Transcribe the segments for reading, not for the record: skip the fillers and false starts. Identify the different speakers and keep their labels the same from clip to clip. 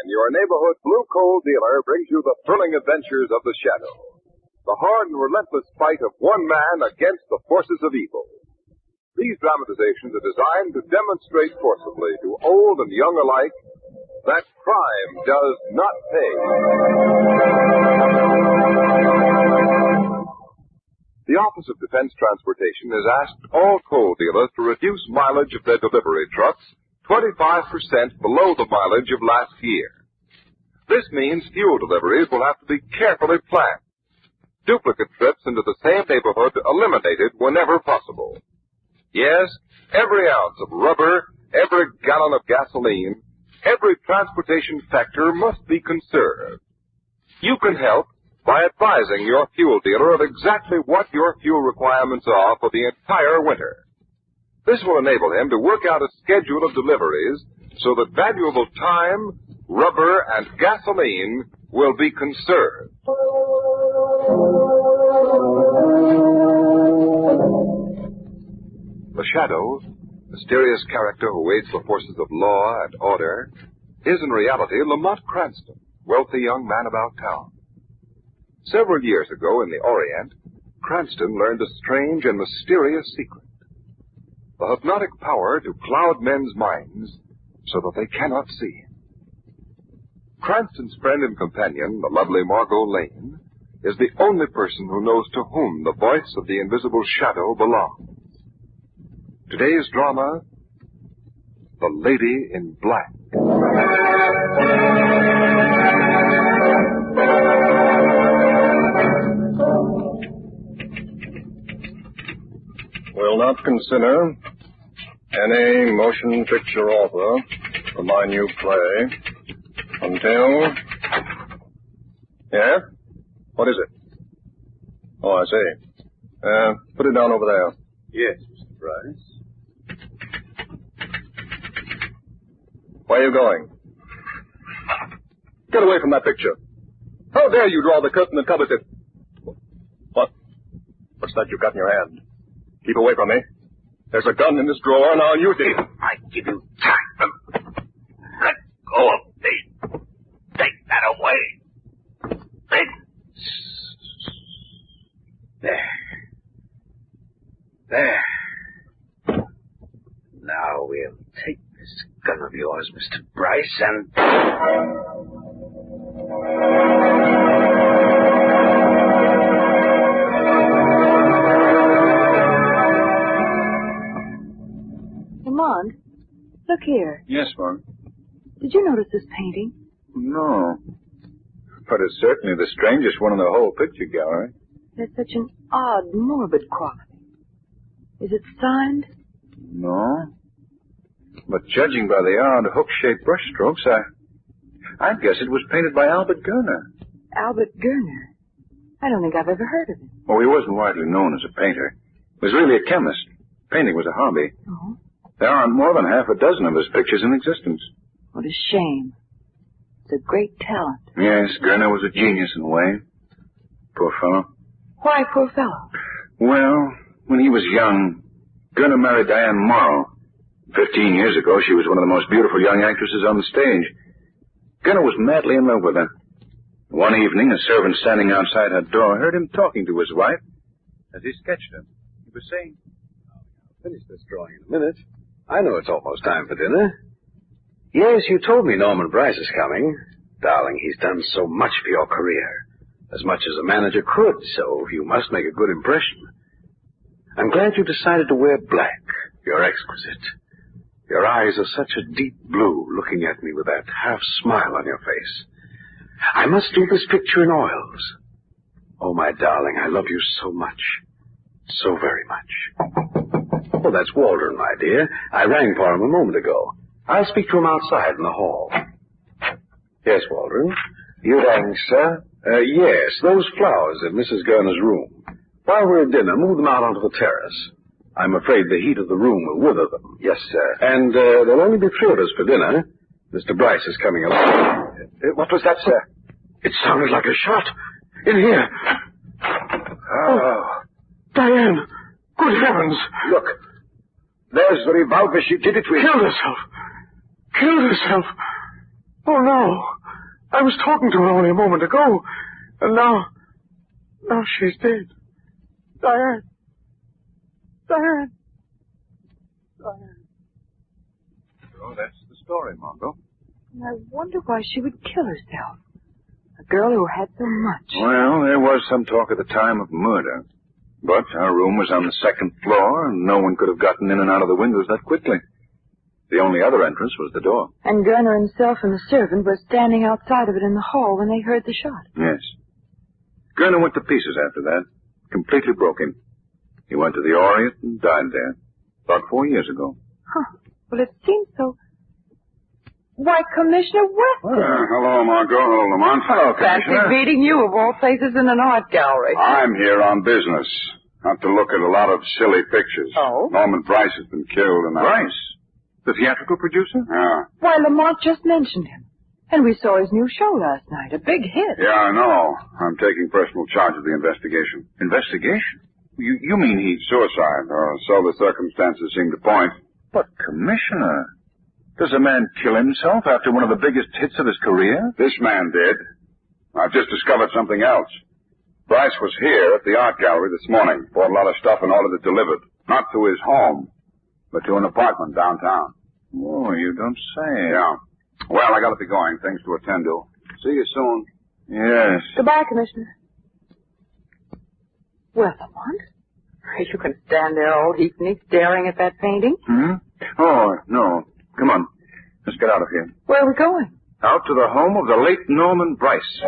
Speaker 1: Your neighborhood blue coal dealer brings you the thrilling adventures of the Shadow, the hard and relentless fight of one man against the forces of evil. These dramatizations are designed to demonstrate forcibly to old and young alike that crime does not pay. The Office of Defense Transportation has asked all coal dealers to reduce mileage of their delivery trucks 25% below the mileage of last year. This means fuel deliveries will have to be carefully planned. Duplicate trips into the same neighborhood eliminated whenever possible. Yes, every ounce of rubber, every gallon of gasoline, every transportation factor must be conserved. You can help by advising your fuel dealer of exactly what your fuel requirements are for the entire winter. This will enable him to work out a schedule of deliveries so that valuable time, rubber, and gasoline will be conserved. The Shadow, mysterious character who aids the forces of law and order, is in reality Lamont Cranston, wealthy young man about town. Several years ago in the Orient, Cranston learned a strange and mysterious secret. The hypnotic power to cloud men's minds so that they cannot see. Cranston's friend and companion, the lovely Margot Lane, is the only person who knows to whom the voice of the invisible Shadow belongs. Today's drama, The Lady in Black.
Speaker 2: Will not consider any motion picture offer for my new play until... Yeah? What is it? Oh, I see. Put it down over there.
Speaker 3: Yes, Mr. Bryce.
Speaker 2: Where are you going? Get away from that picture. How dare you draw the curtain that covers it? What? What's that you got in your hand? Keep away from me. There's a gun in this drawer, and I'll use it.
Speaker 3: I give you time. Let go of me. Take that away. There. Now we'll take this gun of yours, Mr. Bryce, and...
Speaker 4: Lamont, look here.
Speaker 5: Yes, Mom.
Speaker 4: Did you notice this painting?
Speaker 5: No. But it's certainly the strangest one in the whole picture gallery.
Speaker 4: There's such an odd, morbid quality. Is it signed?
Speaker 5: No. But judging by the odd hook-shaped brushstrokes, I'd guess it was painted by Albert Gner.
Speaker 4: Albert Gner? I don't think I've ever heard of him.
Speaker 5: Oh, he wasn't widely known as a painter. He was really a chemist. Painting was a hobby.
Speaker 4: Oh?
Speaker 5: There aren't more than half a dozen of his pictures in existence.
Speaker 4: What a shame. It's a great talent.
Speaker 5: Yes, Gner was a genius in a way. Poor fellow.
Speaker 4: Why poor fellow?
Speaker 5: Well, when he was young, Gner married Diane Morrow. 15 years ago, she was one of the most beautiful young actresses on the stage. Gner was madly in love with her. One evening, a servant standing outside her door heard him talking to his wife as he sketched her. He was saying,
Speaker 3: I'll finish this drawing in a minute. I know it's almost time for dinner. Yes, you told me Norman Bryce is coming. Darling, he's done so much for your career. As much as a manager could, so you must make a good impression. I'm glad you decided to wear black. You're exquisite. Your eyes are such a deep blue, looking at me with that half-smile on your face. I must do this picture in oils. Oh, my darling, I love you so much. So very much. Oh, that's Waldron, my dear. I rang for him a moment ago. I'll speak to him outside in the hall. Yes, Waldron.
Speaker 6: You thanks, sir.
Speaker 3: Yes, those flowers in Mrs. Gurner's room. While we're at dinner, move them out onto the terrace. I'm afraid the heat of the room will wither them.
Speaker 6: Yes, sir.
Speaker 3: And there'll only be 3 of us for dinner. Mr. Bryce is coming along.
Speaker 6: What was that, sir?
Speaker 3: It sounded like a shot. In here.
Speaker 6: Oh.
Speaker 3: Diane! Good heavens!
Speaker 6: Look. There's the revolver she did it with.
Speaker 3: Killed herself! Killed herself! Oh, no. I was talking to her only a moment ago. And now she's dead. Diane! Diane! Diane.
Speaker 5: So that's the story, Margot.
Speaker 4: I wonder why she would kill herself. A girl who had so much.
Speaker 5: Well, there was some talk at the time of murder. But our room was on the 2nd floor, and no one could have gotten in and out of the windows that quickly. The only other entrance was the door.
Speaker 4: And Gner himself and the servant were standing outside of it in the hall when they heard the shot.
Speaker 5: Yes. Gner went to pieces after that. Completely broke him. He went to the Orient and died there. About 4 years ago.
Speaker 4: Huh. Well, it seems so. Why, Commissioner Weston.
Speaker 7: Hello, Margot. Hello, Lamont.
Speaker 5: Hello,
Speaker 4: Fancy
Speaker 5: Commissioner.
Speaker 4: meeting you of all places in an art gallery.
Speaker 7: I'm here on business. Not to look at a lot of silly pictures.
Speaker 4: Oh?
Speaker 7: Norman Bryce has been killed and
Speaker 5: Bryce? The theatrical producer?
Speaker 7: Yeah.
Speaker 4: Why, Lamont just mentioned him. And we saw his new show last night. A big hit.
Speaker 7: Yeah, I know. I'm taking personal charge of the investigation.
Speaker 5: Investigation? You mean he...
Speaker 7: Suicide, or so the circumstances seem to point.
Speaker 5: But, Commissioner, does a man kill himself after one of the biggest hits of his career?
Speaker 7: This man did. I've just discovered something else. Bryce was here at the art gallery this morning. Bought a lot of stuff and ordered it delivered. Not to his home, but to an apartment downtown.
Speaker 5: Oh, you don't say.
Speaker 7: Yeah. Well, I gotta be going. Things to attend to. See you soon.
Speaker 5: Yes.
Speaker 4: Goodbye, Commissioner. Well, Lamont, you can stand there all evening staring at that painting.
Speaker 5: Hmm? Oh, no. Come on. Let's get out of here.
Speaker 4: Where are we going?
Speaker 5: Out to the home of the late Norman Bryce.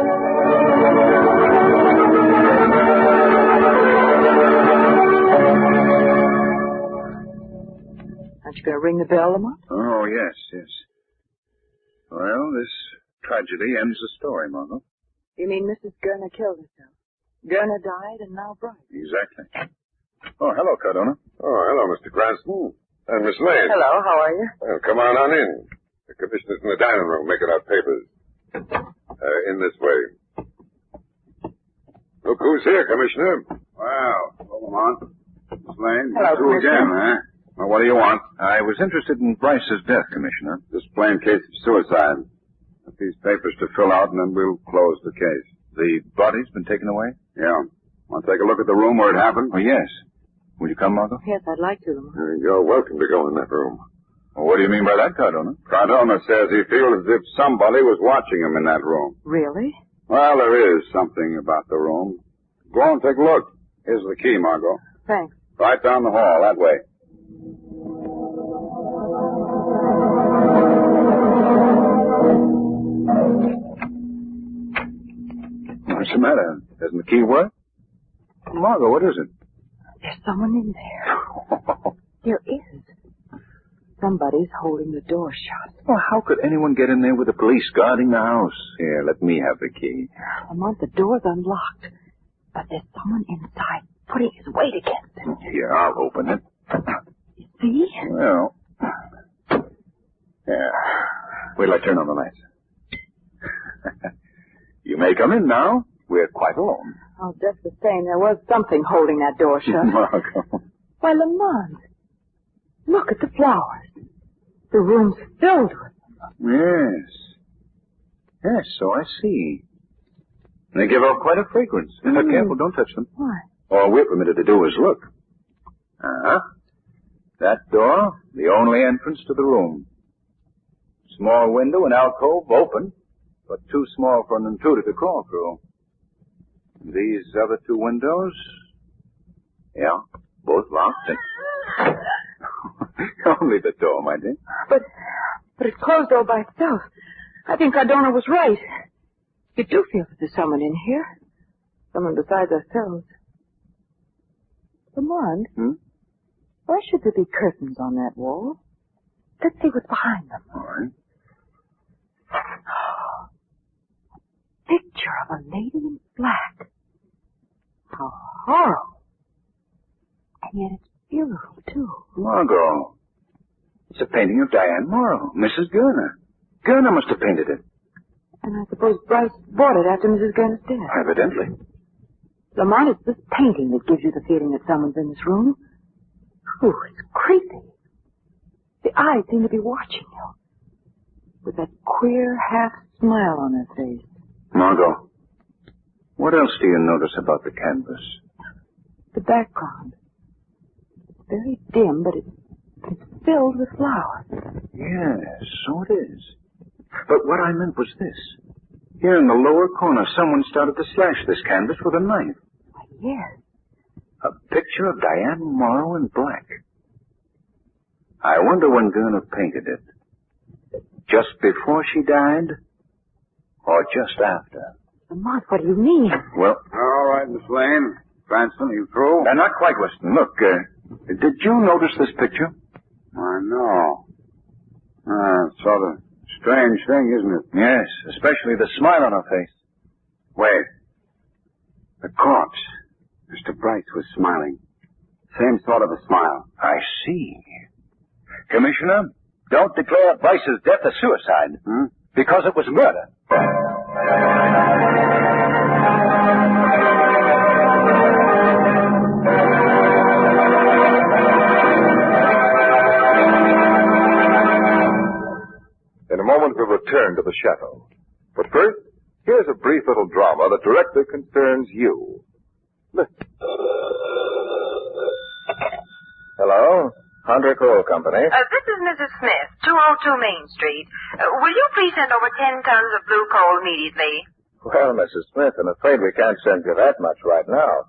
Speaker 4: Aren't you going to ring the bell, Lamont?
Speaker 5: Oh, yes. Well, this tragedy ends the story, Margot.
Speaker 4: You mean Mrs. Gner killed herself? Gner died and now Bryce.
Speaker 5: Exactly. Oh, hello, Cardona.
Speaker 7: Oh, hello, Mr. Cranston. And Miss Lane.
Speaker 4: Hello, how are you?
Speaker 7: Well, come on in. The commissioner's in the dining room making out papers. In this way. Look who's here, Commissioner. Wow. Hello, Lamont. Miss Lane.
Speaker 4: Hello,
Speaker 7: You two again, huh? Well, what do you want?
Speaker 5: I was interested in Bryce's death, Commissioner.
Speaker 7: Just plain case of suicide. Got these papers to fill out, and then we'll close the case.
Speaker 5: The body's been taken away?
Speaker 7: Yeah. Want to take a look at the room where it happened?
Speaker 5: Oh, yes. Will you come, Margot?
Speaker 4: Yes, I'd like to, Lamont.
Speaker 7: You're welcome to go in that room.
Speaker 5: Well, what do you mean by that, Cardona?
Speaker 7: Cardona says he feels as if somebody was watching him in that room.
Speaker 4: Really?
Speaker 7: Well, there is something about the room. Go on, take a look. Here's the key, Margot.
Speaker 4: Thanks.
Speaker 7: Right down the hall, that way.
Speaker 5: What's the matter? Doesn't the key work? Margot, what is it?
Speaker 4: There's someone in there. There is. Somebody's holding the door shut.
Speaker 5: Well, how could anyone get in there with the police guarding the house? Here, let me have the key.
Speaker 4: Lamont, the door's unlocked. But there's someone inside putting his weight against it.
Speaker 5: Here, I'll open it.
Speaker 4: You see?
Speaker 5: Well, yeah. Wait till I turn on the lights. You may come in now. We're quite alone.
Speaker 4: Oh, just the same, there was something holding that door shut.
Speaker 5: Margot.
Speaker 4: Why, Lamont, look at the flowers. The room's filled with them.
Speaker 5: Yes, so I see. They give off quite a fragrance. Careful, don't touch them.
Speaker 4: Why?
Speaker 5: All we're permitted to do is look. Uh-huh. That door, the only entrance to the room. Small window and alcove open, but too small for an intruder to crawl through. These other 2 windows, yeah, both locked. Only the door, my dear.
Speaker 4: But it closed all by itself. I think Cardona was right. You do feel that there's someone in here. Someone besides ourselves. Lamont, why should there be curtains on that wall? Let's see what's behind them.
Speaker 5: All right.
Speaker 4: Picture of a lady in black. How horrible. And yet it's beautiful, too.
Speaker 5: Margot. It's a painting of Diane Morrow, Mrs. Gner. Gner must have painted it.
Speaker 4: And I suppose Bryce bought it after Mrs. Gner's death.
Speaker 5: Evidently.
Speaker 4: Lamont, it's this painting that gives you the feeling that someone's in this room. Ooh, it's creepy. The eyes seem to be watching you. With that queer half-smile on her face.
Speaker 5: Margot, what else do you notice about the canvas?
Speaker 4: The background. It's very dim, but it's filled with flowers.
Speaker 5: Yes, so it is. But what I meant was this. Here in the lower corner, someone started to slash this canvas with a knife.
Speaker 4: Why, yes.
Speaker 5: A picture of Diane Morrow in black. I wonder when Gner painted it. Just before she died? Or just after?
Speaker 4: Lamont, what do you mean?
Speaker 5: Well...
Speaker 7: All right, Miss Lane. Cranston, are you through?
Speaker 5: Not quite, Weston. Look, did you notice this picture?
Speaker 7: I know. Sort of strange thing, isn't it?
Speaker 5: Yes, especially the smile on her face.
Speaker 7: Wait. The corpse. Mr. Bryce was smiling. Same sort of a smile.
Speaker 5: I see. Commissioner, don't declare Bryce's death a suicide. Because it was murder.
Speaker 1: In a moment, we'll return to the chateau. But first, here's a brief little drama that directly concerns you. Listen.
Speaker 2: Hello? Hunter Coal Company.
Speaker 8: This is Mrs. Smith, 202 Main Street. Will you please send over 10 tons of blue coal immediately?
Speaker 2: Well, Mrs. Smith, I'm afraid we can't send you that much right now.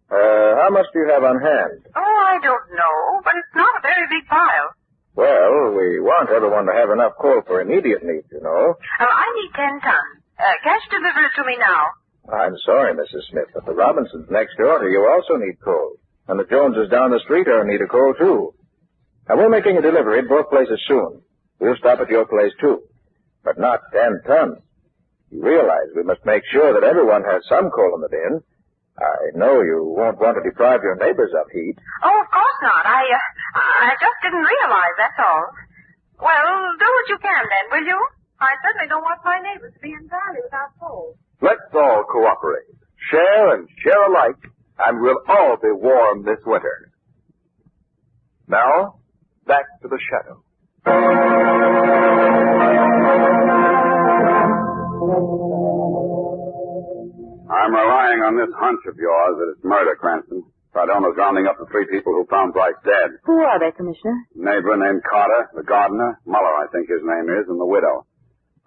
Speaker 2: How much do you have on hand?
Speaker 8: Oh, I don't know, but it's not a very big pile.
Speaker 2: Well, we want everyone to have enough coal for immediate needs, you know.
Speaker 8: I need 10 tons. Cash deliver it to me now.
Speaker 2: I'm sorry, Mrs. Smith, but the Robinsons next door to you also need coal. And the Joneses down the street are in need of coal, too. Now, we're making a delivery at both places soon. We'll stop at your place, too. But not 10 tons. You realize we must make sure that everyone has some coal in the bin. I know you won't want to deprive your neighbors of heat.
Speaker 8: Oh, of course not. I just didn't realize, that's all. Well, do what you can then, will you? I certainly don't want my neighbors to be in valley without coal.
Speaker 1: Let's all cooperate. Share and share alike, and we'll all be warm this winter. Now, back to the chateau.
Speaker 7: I'm relying on this hunch of yours that it's murder, Cranston. Sardona's rounding up the 3 people who found Bryce dead.
Speaker 4: Who are they, Commissioner?
Speaker 7: Neighbor named Carter, the gardener, Muller, I think his name is, and the widow.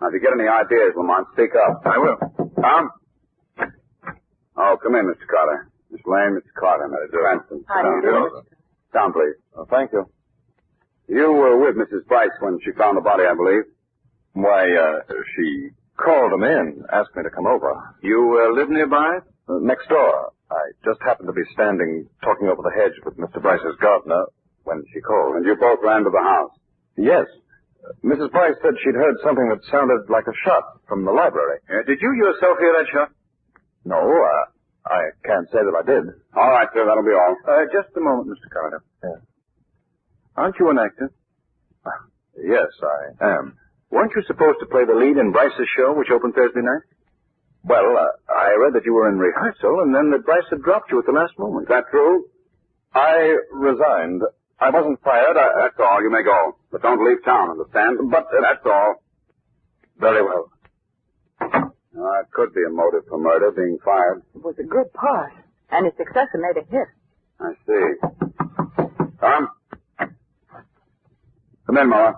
Speaker 7: Now, if you get any ideas, Lamont, speak up.
Speaker 5: I will.
Speaker 7: Tom? Oh, come in, Mr. Carter. Miss Lane, Mr. Carter, Mr. Cranston.
Speaker 4: How do you do?
Speaker 7: Down, please.
Speaker 2: Oh, thank you.
Speaker 7: You were with Mrs. Bryce when she found the body, I believe.
Speaker 2: Why, she called him in, asked me to come over.
Speaker 5: You live nearby?
Speaker 2: Next door. I just happened to be standing talking over the hedge with Mr. Bryce's gardener when she called.
Speaker 7: And you both ran to the house.
Speaker 2: Yes. Mrs. Bryce said she'd heard something that sounded like a shot from the library.
Speaker 5: Did you yourself hear that shot?
Speaker 2: No, I can't say that I did.
Speaker 7: All right, sir, that'll be all.
Speaker 5: Just a moment, Mr. Carter.
Speaker 2: Yeah.
Speaker 5: Aren't you an actor?
Speaker 2: Yes, I am.
Speaker 5: Weren't you supposed to play the lead in Bryce's show, which opened Thursday night?
Speaker 2: Well,
Speaker 5: I read that you were in rehearsal, and then that Bryce had dropped you at the last moment.
Speaker 7: Is that true?
Speaker 2: I resigned. I wasn't fired.
Speaker 7: That's all. You may go. But don't leave town, understand?
Speaker 2: But,
Speaker 7: that's all.
Speaker 2: Very well.
Speaker 7: It could be a motive for murder, being fired.
Speaker 4: It was a good part. And his successor made a hit.
Speaker 7: I see. Tom? Come in, Muller.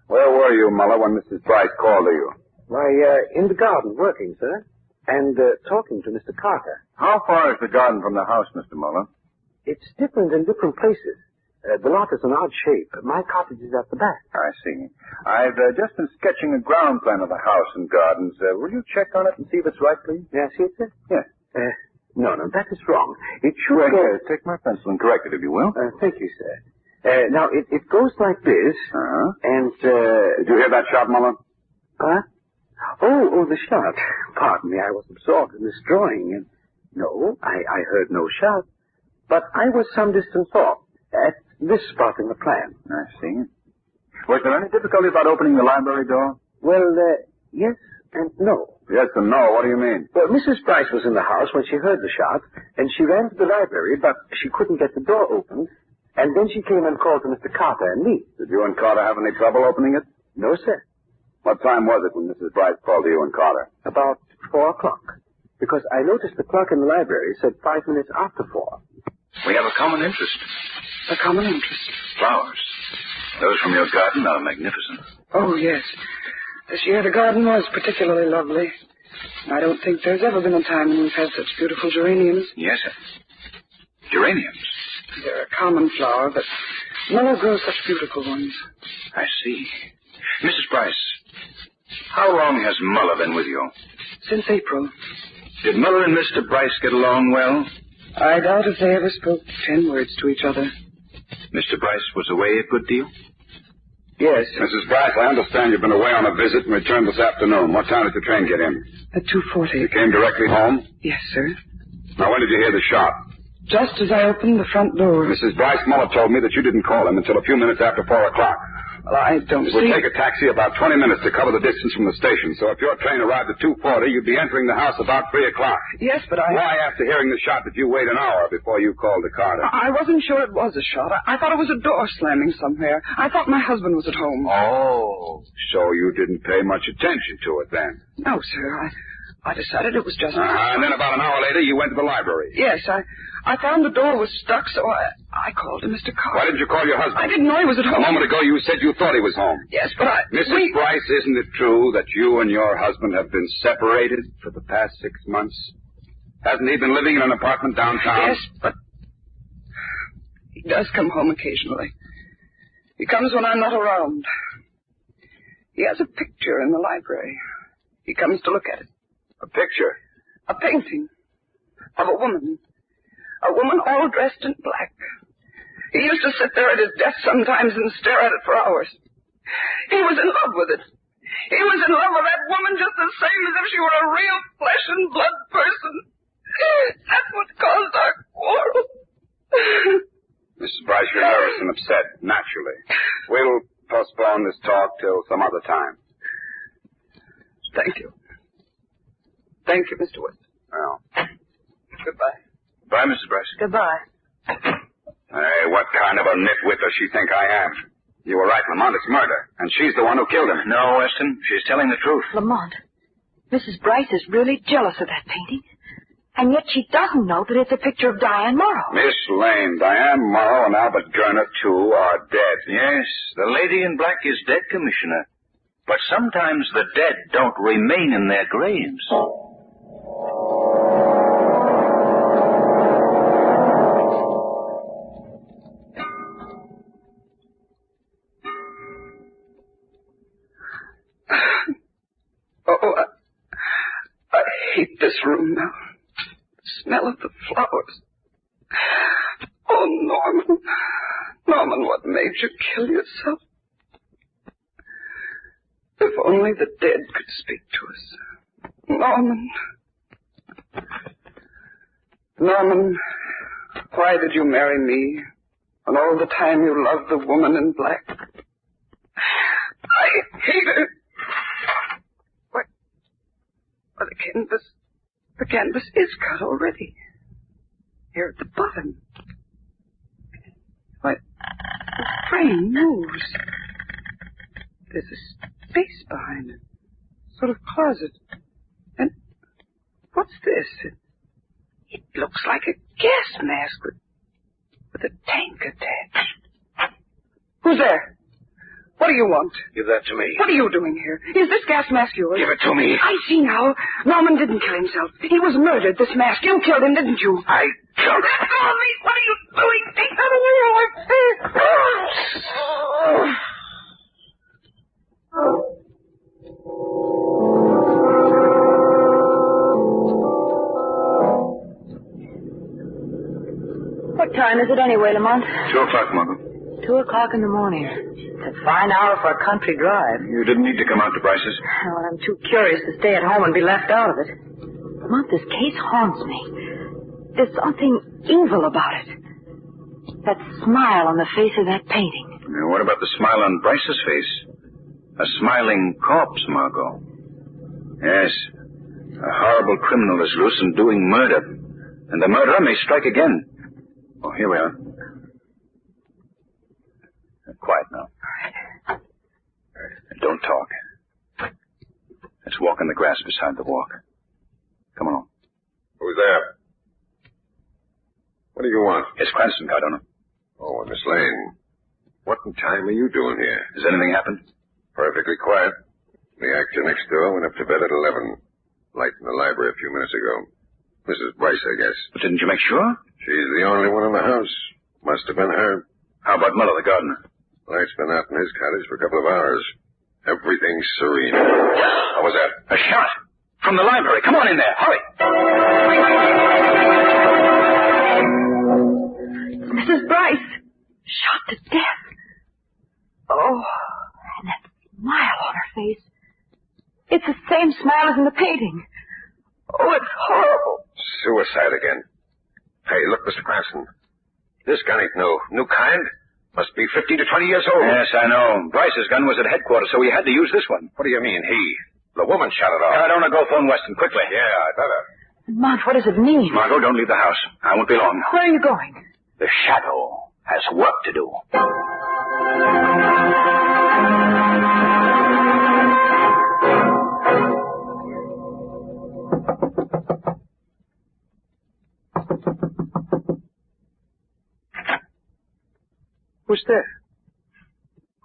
Speaker 7: Where were you, Muller, when Mrs. Bryce called to you?
Speaker 3: Why, in the garden, working, sir. And talking to Mr. Carter.
Speaker 5: How far is the garden from the house, Mr. Muller?
Speaker 3: It's different in different places. The lot is an odd shape. My cottage is at the back.
Speaker 5: I see. I've just been sketching a ground plan of the house and gardens. Will you check on it and see if it's right, please?
Speaker 3: Yes, sir?
Speaker 5: Yes.
Speaker 3: No, that is wrong. It should
Speaker 5: Right
Speaker 3: go...
Speaker 5: here. Take my pencil and correct it, if you will.
Speaker 3: Thank you, sir. Now, it goes like this.
Speaker 7: Uh-huh.
Speaker 3: And,
Speaker 7: Did you hear that shot, Muller?
Speaker 3: What? Oh, the shot. Pardon me, I was absorbed in this drawing. And no, I heard no shot. But I was some distance off, at this spot in the plan.
Speaker 5: I see. Was there any difficulty about opening the library door?
Speaker 3: Well, yes and no.
Speaker 7: Yes and no. What do you mean?
Speaker 3: Well, Mrs. Bryce was in the house when she heard the shot, and she ran to the library, but she couldn't get the door open. And then she came and called to Mr. Carter and me.
Speaker 7: Did you and Carter have any trouble opening it?
Speaker 3: No, sir.
Speaker 7: What time was it when Mrs. Bryce called to you and Carter?
Speaker 3: About 4 o'clock. Because I noticed the clock in the library said 5 minutes after 4.
Speaker 5: We have a common interest.
Speaker 3: A common interest?
Speaker 5: Flowers. Those from your garden are magnificent.
Speaker 9: Oh, yes. This year the garden was particularly lovely. I don't think there's ever been a time when we've had such beautiful geraniums.
Speaker 5: Yes, sir. Geraniums.
Speaker 9: They're a common flower, but Muller grows such beautiful ones.
Speaker 5: I see. Mrs. Bryce, how long has Muller been with you?
Speaker 9: Since April.
Speaker 5: Did Muller and Mr. Bryce get along well?
Speaker 9: I doubt if they ever spoke 10 words to each other.
Speaker 5: Mr. Bryce was away a good deal?
Speaker 3: Yes.
Speaker 7: Mrs. Bryce, I understand you've been away on a visit and returned this afternoon. What time did the train get in?
Speaker 9: At 2:40.
Speaker 7: You came directly home?
Speaker 9: Yes, sir.
Speaker 7: Now, when did you hear the shot?
Speaker 9: Just as I opened the front door.
Speaker 7: Mrs. Bryce Muller told me that you didn't call him until a few minutes after 4 o'clock.
Speaker 9: Well, I don't
Speaker 7: It would
Speaker 9: see...
Speaker 7: take a taxi about 20 minutes to cover the distance from the station, so if your train arrived at 2:40, you'd be entering the house about 3 o'clock.
Speaker 9: Yes, but
Speaker 7: Why, after hearing the shot, did you wait an hour before you called to Carter?
Speaker 9: I wasn't sure it was a shot. I thought it was a door slamming somewhere. I thought my husband was at home.
Speaker 7: Oh, so you didn't pay much attention to it then?
Speaker 9: No, sir. I decided it was just...
Speaker 7: And then about an hour later, you went to the library.
Speaker 9: Yes, I found the door was stuck, so I called to Mr. Carter.
Speaker 7: Why didn't you call your husband?
Speaker 9: I didn't know he was at
Speaker 7: A
Speaker 9: home.
Speaker 7: moment ago, you said you thought he was home.
Speaker 9: Yes, but
Speaker 7: Mrs. Bryce, isn't it true that you and your husband have been separated for the past 6 months? Hasn't he been living in an apartment downtown?
Speaker 9: Yes, but he does come home occasionally. He comes when I'm not around. He has a picture in the library. He comes to look at it.
Speaker 7: A picture?
Speaker 9: A painting of a woman. A woman all dressed in black. He used to sit there at his desk sometimes and stare at it for hours. He was in love with it. He was in love with that woman just the same as if she were a real flesh and blood person. That's what caused our quarrel.
Speaker 7: Mrs. Bryce, you're nervous and upset, naturally. We'll postpone this talk till some other time.
Speaker 9: Thank you. Thank you, Mr. West.
Speaker 7: Well.
Speaker 9: Goodbye.
Speaker 5: Bye, Mrs. Bryce.
Speaker 4: Goodbye.
Speaker 7: Hey, what kind of a nitwit does she think I am? You were right, Lamont. It's murder. And she's the one who killed him.
Speaker 5: No, Weston. She's telling the truth.
Speaker 4: Lamont, Mrs. Bryce is really jealous of that painting. And yet she doesn't know that it's a picture of Diane Morrow.
Speaker 7: Miss Lane, Diane Morrow and Albert Gner, too, are dead.
Speaker 5: Yes, the lady in black is dead, Commissioner. But sometimes the dead don't remain in their graves.
Speaker 9: Oh, I hate this room now. The smell of the flowers. Oh, Norman. Norman, what made you kill yourself? If only the dead could speak to us. Norman. Norman, why did you marry me when all the time you loved the woman in black? I hate her. Why, the canvas is cut already. Here at the bottom. Why, the frame moves. There's a space behind it. Sort of closet. And what's this? It looks like a gas mask with a tank attached. Who's there? What do you want?
Speaker 5: Give that to me.
Speaker 9: What are you doing here? Is this gas mask yours?
Speaker 5: Give it to me.
Speaker 9: I see now. Norman didn't kill himself. He was murdered, this mask. You killed him, didn't you?
Speaker 5: I killed
Speaker 9: Let go of me! What are you doing? Take that away or my face!
Speaker 4: What time is it anyway, Lamont?
Speaker 5: 2 o'clock, Mother.
Speaker 4: 2:00 in the morning. It's a fine hour for a country drive.
Speaker 5: You didn't need to come out to Bryce's.
Speaker 4: Well, I'm too curious to stay at home and be left out of it. Mont, this case haunts me. There's something evil about it. That smile on the face of that painting.
Speaker 5: Now, what about the smile on Bryce's face? A smiling corpse, Margot. Yes. A horrible criminal is loose and doing murder. And the murderer may strike again. Oh, here we are. Quiet now. Don't talk. Let's walk in the grass beside the walk. Come on.
Speaker 1: Who's there? What do you want?
Speaker 5: It's Cranston, Cardona.
Speaker 1: Oh, Miss Lane. What in time are you doing here?
Speaker 5: Has anything happened?
Speaker 1: Perfectly quiet. The actor next door went up to bed at 11. Light in the library a few minutes ago. Mrs. Bryce, I guess.
Speaker 5: But didn't you make sure?
Speaker 1: She's the only one in the house. Must have been her.
Speaker 5: How about Muller, the gardener?
Speaker 1: Light's been out in his cottage for a couple of hours. Everything's serene. What was that?
Speaker 5: A shot! From the library. Come on in there. Hurry!
Speaker 4: Mrs. Bryce, shot to death. Oh, and that smile on her face. It's the same smile as in the painting. Oh, it's horrible.
Speaker 1: Suicide again. Hey, look, Mr. Cranston. This gun ain't no new kind. Must be 15 to 20 years old.
Speaker 5: Yes, I know. Bryce's gun was at headquarters, so he had to use this one.
Speaker 1: What do you mean, he? The woman shot it off.
Speaker 5: I don't want to go phone Weston quickly.
Speaker 1: Yeah, I better.
Speaker 4: Mont, what does it mean?
Speaker 5: Margot, don't leave the house. I won't be long.
Speaker 4: Where are you going?
Speaker 5: The shadow has work to do.
Speaker 3: Who's there?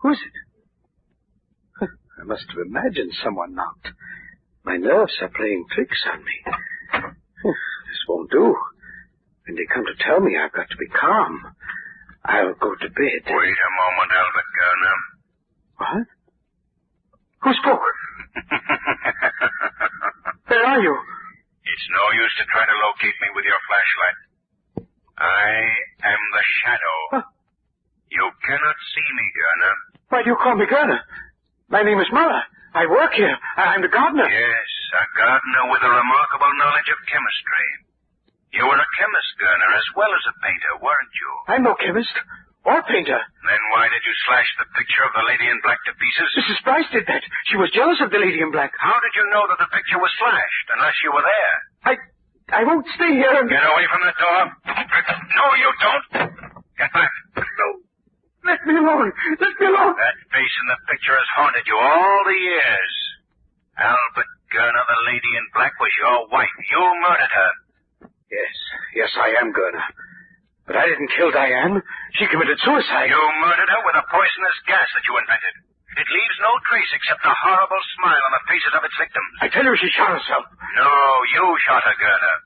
Speaker 3: Who is it? I must have imagined someone knocked. My nerves are playing tricks on me. This won't do. When they come to tell me, I've got to be calm. I'll go to bed.
Speaker 7: Wait a moment, Albert Gner.
Speaker 3: What? Who spoke? Where are you?
Speaker 7: It's no use to try to locate me with your flashlight. I am the shadow.
Speaker 3: Huh?
Speaker 7: You cannot see me, Gner.
Speaker 3: Why do you call me Gner? My name is Muller. I work here. I'm the gardener.
Speaker 7: Yes, a gardener with a remarkable knowledge of chemistry. You were a chemist, Gner, as well as a painter, weren't you?
Speaker 3: I'm no chemist or painter.
Speaker 7: Then why did you slash the picture of the lady in black to pieces?
Speaker 3: Mrs. Bryce did that. She was jealous of the lady in black.
Speaker 7: How did you know that the picture was slashed, unless you were there?
Speaker 3: I won't stay here and...
Speaker 7: Get away from that door. No, you don't. Get back.
Speaker 3: No. Let me alone. Let me alone.
Speaker 7: That face in the picture has haunted you all the years. Albert Gner, the lady in black, was your wife. You murdered her.
Speaker 3: Yes, I am Gner. But I didn't kill Diane. She committed suicide.
Speaker 7: You murdered her with a poisonous gas that you invented. It leaves no trace except a horrible smile on the faces of its victims.
Speaker 3: I tell you she shot herself.
Speaker 7: No, you shot her, Gner.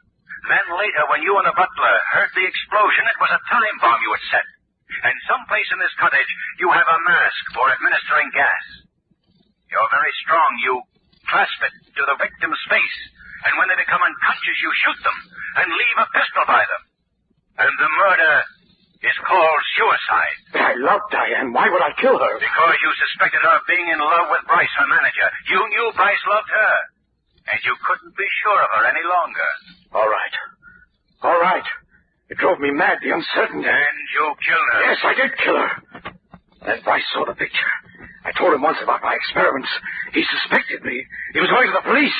Speaker 7: Then later, when you and the butler heard the explosion, it was a time bomb you had set. And someplace in this cottage, you have a mask for administering gas. You're very strong. You clasp it to the victim's face, and when they become unconscious, you shoot them and leave a pistol by them. And the murder is called suicide.
Speaker 3: But I love Diane. Why would I kill her?
Speaker 7: Because you suspected her of being in love with Bryce, her manager. You knew Bryce loved her, and you couldn't be sure of her any longer.
Speaker 3: All right. It drove me mad, the uncertainty.
Speaker 7: And you killed her.
Speaker 3: Yes, I did kill her. Then Bryce saw the picture. I told him once about my experiments. He suspected me. He was going to the police.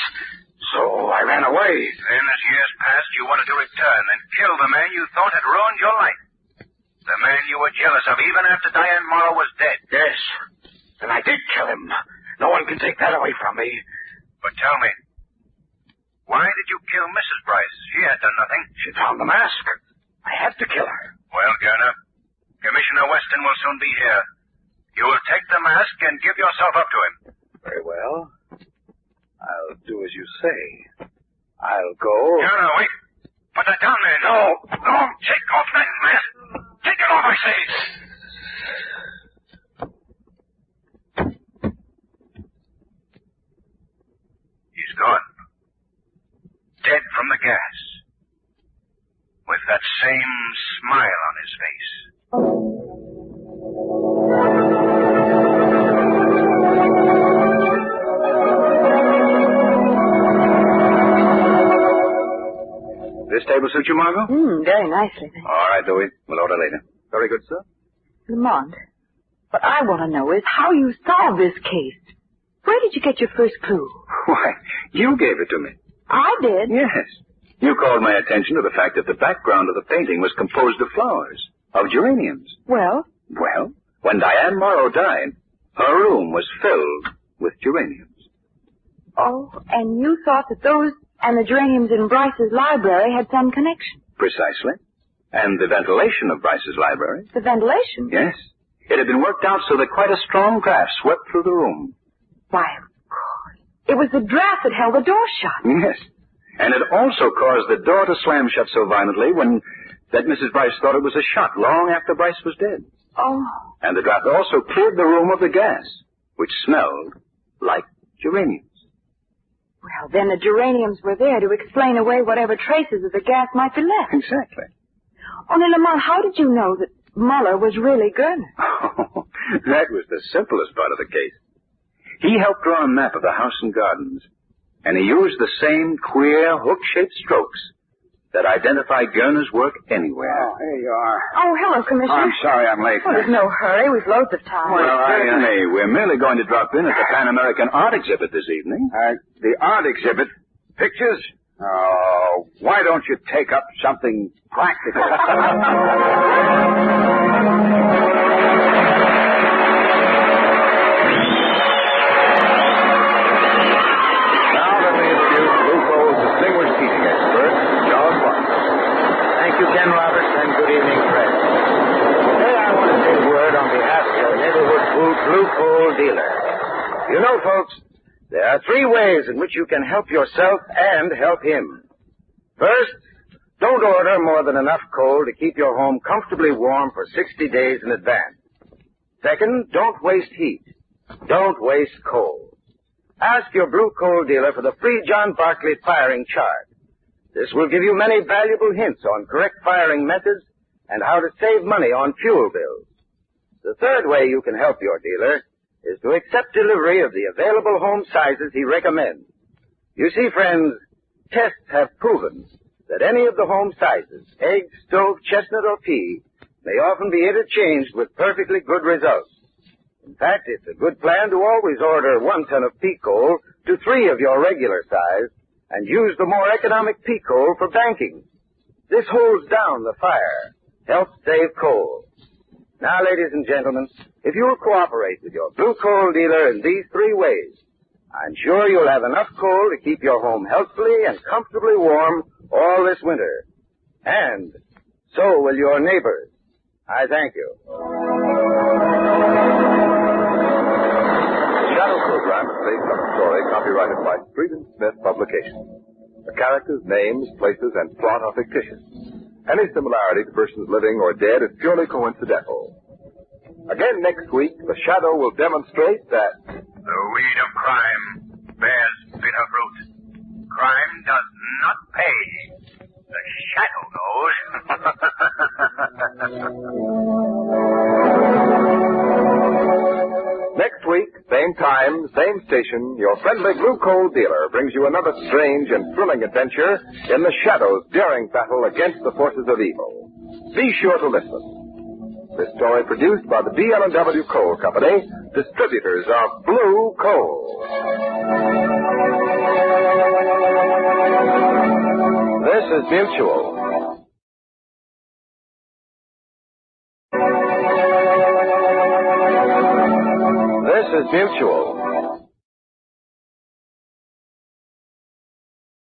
Speaker 3: So I ran away.
Speaker 7: Then, as years passed, you wanted to return and kill the man you thought had ruined your life. The man you were jealous of even after Diane Morrow was dead.
Speaker 3: Yes. And I did kill him. No one can take that away from me.
Speaker 7: But tell me, why did you kill Mrs. Bryce? She had done nothing.
Speaker 3: She found the mask. I had to kill her.
Speaker 7: Well, Gner, Commissioner Weston will soon be here. You will take the mask and give yourself up to him.
Speaker 3: Very well. I'll do as you say. I'll go...
Speaker 7: Gner, wait. Put that down, man. No. Take off that mask. Take it off, I say. He's gone. Dead from the gas. With that same smile on his face.
Speaker 5: table suit you, Margot?
Speaker 4: Very nicely.
Speaker 5: All right, Louis. We'll order later.
Speaker 1: Very good, sir.
Speaker 4: Lamont, what I want to know is how you solved this case. Where did you get your first clue?
Speaker 5: Why, you gave it to me.
Speaker 4: I did?
Speaker 5: Yes. You called my attention to the fact that the background of the painting was composed of flowers, of geraniums.
Speaker 4: Well?
Speaker 5: Well, when Diane Morrow died, her room was filled with geraniums.
Speaker 4: Oh, and you thought that those and the geraniums in Bryce's library had some connection?
Speaker 5: Precisely. And the ventilation of Bryce's library.
Speaker 4: The ventilation?
Speaker 5: Yes. It had been worked out so that quite a strong draft swept through the room.
Speaker 4: Why, of course. It was the draft that held the door shut.
Speaker 5: Yes. And it also caused the door to slam shut so violently that Mrs. Bryce thought it was a shot long after Bryce was dead.
Speaker 4: Oh.
Speaker 5: And the draft also cleared the room of the gas, which smelled like geraniums.
Speaker 4: Well, then the geraniums were there to explain away whatever traces of the gas might be left.
Speaker 5: Exactly.
Speaker 4: Only, Lamont, how did you know that Muller was really Gner?
Speaker 5: Oh, that was the simplest part of the case. He helped draw a map of the house and gardens, and he used the same queer, hook-shaped strokes that identify Gner's work anywhere.
Speaker 6: Oh, here you are.
Speaker 4: Oh, hello, Commissioner.
Speaker 6: I'm sorry I'm late.
Speaker 4: Oh, there's no hurry. We've loads of time.
Speaker 5: Well, certainly. We're merely going to drop in at the Pan American Art Exhibit this evening.
Speaker 6: The art exhibit? Pictures? Oh, why don't you take up something practical?
Speaker 2: Ken Roberts, and good evening, friends. Today I want to say a word on behalf of your neighborhood blue coal dealer. You know, folks, there are 3 ways in which you can help yourself and help him. First, don't order more than enough coal to keep your home comfortably warm for 60 days in advance. Second, don't waste heat. Don't waste coal. Ask your blue coal dealer for the free John Barclay firing chart. This will give you many valuable hints on correct firing methods and how to save money on fuel bills. The third way you can help your dealer is to accept delivery of the available home sizes he recommends. You see, friends, tests have proven that any of the home sizes, egg, stove, chestnut, or pea, may often be interchanged with perfectly good results. In fact, it's a good plan to always order 1 ton of pea coal to 3 of your regular size, and use the more economic pea coal for banking. This holds down the fire, helps save coal. Now, ladies and gentlemen, if you'll cooperate with your blue coal dealer in these 3 ways, I'm sure you'll have enough coal to keep your home healthfully and comfortably warm all this winter. And so will your neighbors. I thank you.
Speaker 1: Shadow Program is based on a story copyrighted by Street and Smith Publications. The characters, names, places, and plot are fictitious. Any similarity to persons living or dead is purely coincidental. Again next week, the Shadow will demonstrate that
Speaker 7: the weed of crime bears bitter fruit. Crime does not pay. The Shadow knows.
Speaker 1: next week, same time, same station, your friendly blue coal dealer brings you another strange and thrilling adventure in the Shadow's daring battle against the forces of evil. Be sure to listen. This story produced by the BL&W Coal Company, distributors of Blue Coal. This is Mutual. This is Mutual.